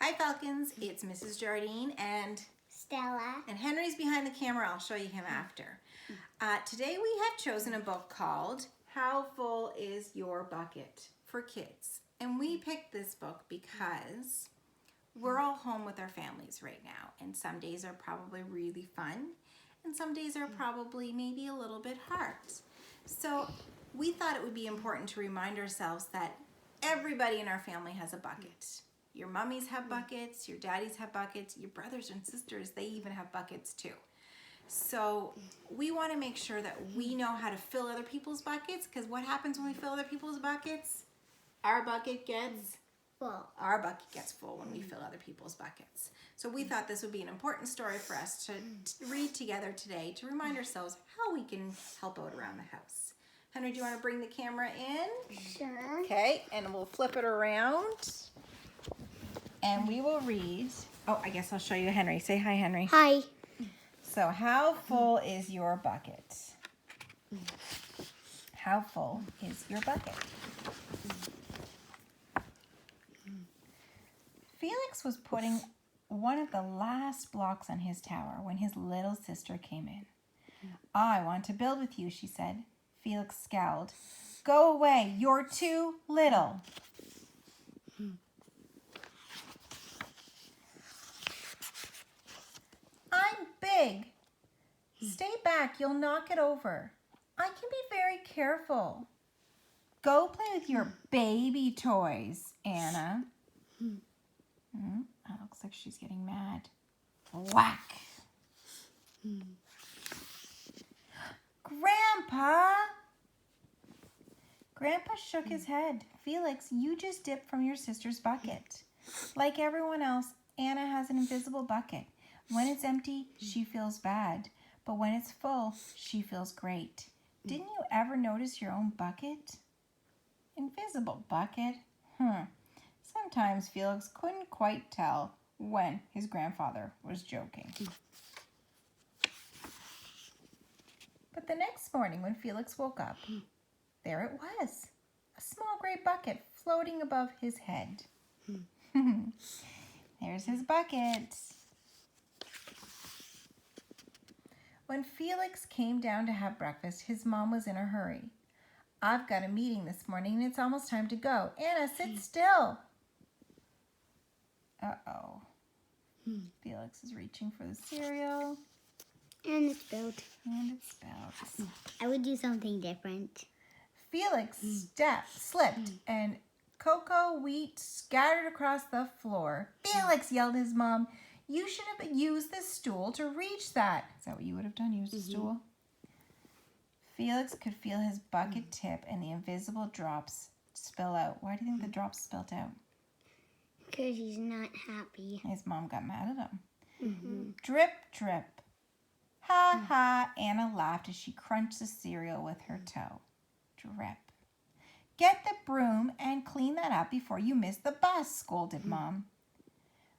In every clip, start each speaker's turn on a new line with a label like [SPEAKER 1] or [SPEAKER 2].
[SPEAKER 1] Hi Falcons, it's Mrs. Jardine and
[SPEAKER 2] Stella.
[SPEAKER 1] Henry's behind the camera. I'll show you him after. Today we have chosen a book called How Full Is Your Bucket for kids. And we picked this book because we're all home with our families right now, and some days are probably really fun and some days are probably maybe a little bit hard. So we thought it would be important to remind ourselves that everybody in our family has a bucket. Your mummies have buckets, your daddies have buckets, your brothers and sisters, they even have buckets too. So we want to make sure that we know how to fill other people's buckets, because what happens when we fill other people's buckets? Our bucket gets full when we fill other people's buckets. So we thought this would be an important story for us to read together today to remind ourselves how we can help out around the house. Henry, do you want to bring the camera in?
[SPEAKER 2] Sure.
[SPEAKER 1] Okay, and we'll flip it around. And we will read. Oh, I guess I'll show you Henry. Say hi, Henry.
[SPEAKER 2] Hi.
[SPEAKER 1] So, how full is your bucket? How full is your bucket? Felix was putting one of the last blocks on his tower when his little sister came in. I want to build with you, she said. Felix scowled. Go away, you're too little. I'm big. Stay back, you'll knock it over. I can be very careful. Go play with your baby toys, Anna. That looks like she's getting mad. Whack. Grandpa! Grandpa shook his head. Felix, you just dipped from your sister's bucket. Like everyone else, Anna has an invisible bucket. When it's empty, she feels bad. But when it's full, she feels great. Didn't you ever notice your own bucket? Invisible bucket? Sometimes Felix couldn't quite tell when his grandfather was joking. But the next morning when Felix woke up, there it was, a small gray bucket floating above his head. There's his bucket. When Felix came down to have breakfast, his mom was in a hurry. I've got a meeting this morning and it's almost time to go. Anna, sit still. Uh-oh. Felix is reaching for the cereal.
[SPEAKER 2] And it's spilled.
[SPEAKER 1] And it spills.
[SPEAKER 2] I would do something different.
[SPEAKER 1] Felix slipped and cocoa wheat scattered across the floor. Felix, yelled his mom. You should have used the stool to reach that. Is that what you would have done? Use the stool? Felix could feel his bucket tip and the invisible drops spill out. Why do you think the drops spilled out?
[SPEAKER 2] Because he's not happy.
[SPEAKER 1] His mom got mad at him. Drip, drip. Ha ha. Anna laughed as she crunched the cereal with her toe. Drip. Get the broom and clean that up before you miss the bus, scolded Mom.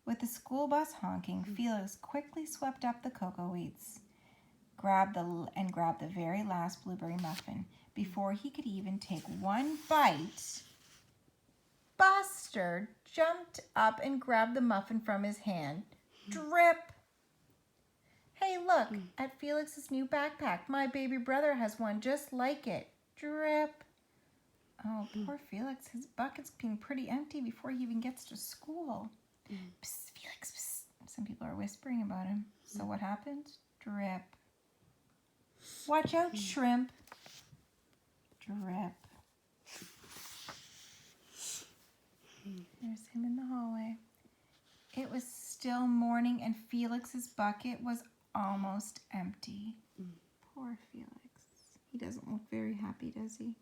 [SPEAKER 1] With the school bus honking, Felix quickly swept up the cocoa wheats, grabbed the very last blueberry muffin. Before he could even take one bite, Buster jumped up and grabbed the muffin from his hand. Drip! Hey, look, at Felix's new backpack. My baby brother has one just like it. Drip! Oh, poor Felix. His bucket's being pretty empty before he even gets to school. Psst, Felix, psst. Some people are whispering about him. So what happened? Drip. Watch out, shrimp. Drip. There's him in the hallway. It was still morning and Felix's bucket was almost empty. Poor Felix. He doesn't look very happy, does he?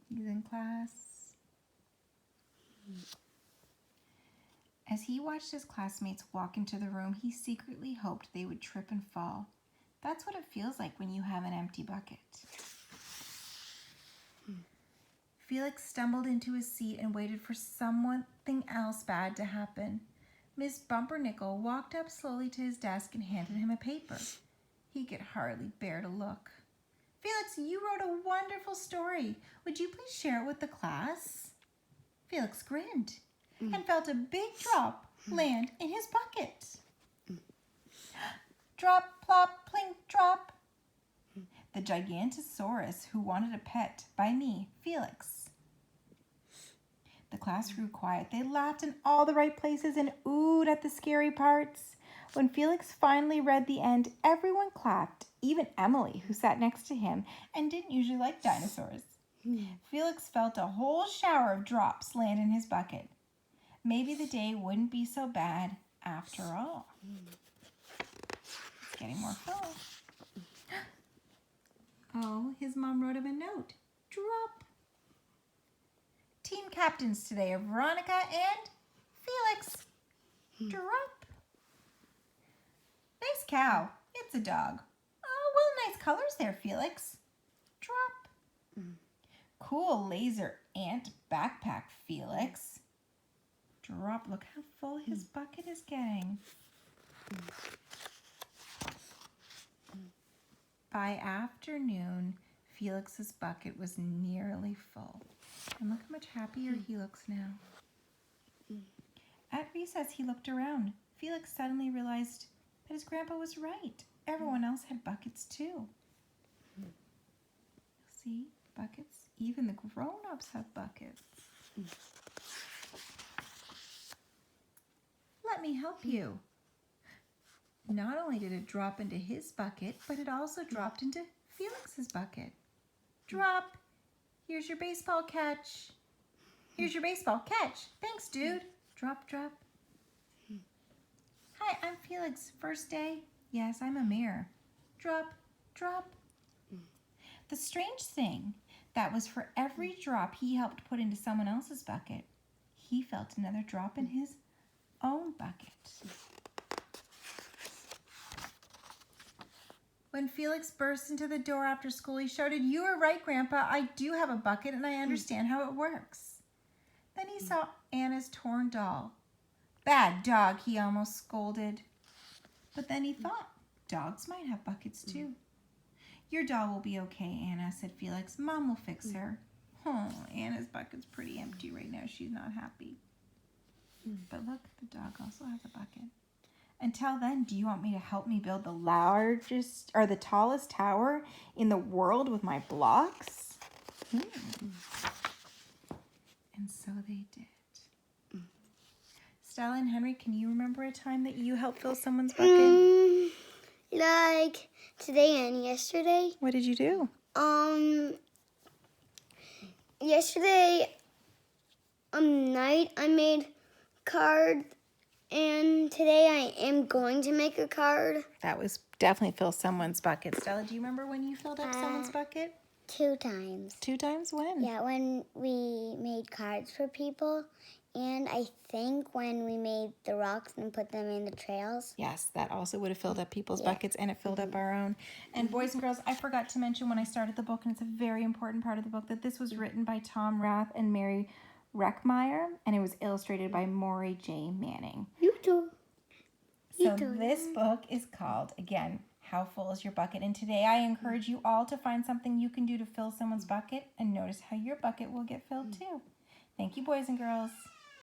[SPEAKER 1] He's in class. As he watched his classmates walk into the room, he secretly hoped they would trip and fall. That's what it feels like when you have an empty bucket. Felix stumbled into his seat and waited for something else bad to happen. Miss Bumpernickel walked up slowly to his desk and handed him a paper. He could hardly bear to look. Felix, you wrote a wonderful story. Would you please share it with the class? Felix grinned and felt a big drop land in his bucket. Drop, plop, plink, drop. The Gigantosaurus who wanted a pet by me, Felix. The class grew quiet. They laughed in all the right places and oohed at the scary parts. When Felix finally read the end, everyone clapped, even Emily, who sat next to him and didn't usually like dinosaurs. Felix felt a whole shower of drops land in his bucket. Maybe the day wouldn't be so bad after all. It's getting more full. Oh, his mom wrote him a note. Drop. Team captains today are Veronica and Felix. Drop. Nice cow. It's a dog. Oh, well, nice colors there, Felix. Drop. Cool laser ant backpack, Felix. Drop. Look how full his bucket is getting. By afternoon, Felix's bucket was nearly full. And look how much happier he looks now. At recess, he looked around. Felix suddenly realized that his grandpa was right. Everyone else had buckets too. See, buckets. Even the grown-ups have buckets. Let me help you. Not only did it drop into his bucket, but it also dropped into Felix's bucket. Drop. Here's your baseball catch. Here's your baseball catch. Thanks, dude. Drop, drop. Hi, I'm Felix. First day? Yes, I'm Amir. Drop, drop. The strange thing, that was for every drop he helped put into someone else's bucket, he felt another drop in his own bucket. When Felix burst into the door after school, he shouted, "You were right, Grandpa. I do have a bucket and I understand how it works." Then he saw Anna's torn doll. "Bad dog," he almost scolded. But then he thought, dogs might have buckets too. "Your doll will be okay, Anna," said Felix. "Mom will fix her." Oh, Anna's bucket's pretty empty right now. She's not happy. But look, the dog also has a bucket. Until then, do you want me to help me build the largest or the tallest tower in the world with my blocks? And so they did. Stella and Henry, can you remember a time that you helped fill someone's bucket?
[SPEAKER 2] Like today and yesterday.
[SPEAKER 1] What did you do?
[SPEAKER 2] Yesterday night I made card, and today I am going to make a card.
[SPEAKER 1] That was definitely fill someone's bucket. Stella, do you remember when you filled up someone's bucket?
[SPEAKER 2] 2 times.
[SPEAKER 1] 2 times? When?
[SPEAKER 2] Yeah, when we made cards for people, and I think when we made the rocks and put them in the trails.
[SPEAKER 1] Yes, that also would have filled up people's buckets, and it filled up our own. And boys and girls, I forgot to mention when I started the book, and it's a very important part of the book, that this was written by Tom Rath and Mary Reckmeyer, and it was illustrated by Maury J. Manning.
[SPEAKER 2] You too.
[SPEAKER 1] So this book is called, again, How Full is Your Bucket? And today I encourage you all to find something you can do to fill someone's bucket and notice how your bucket will get filled too. Thank you, boys and girls.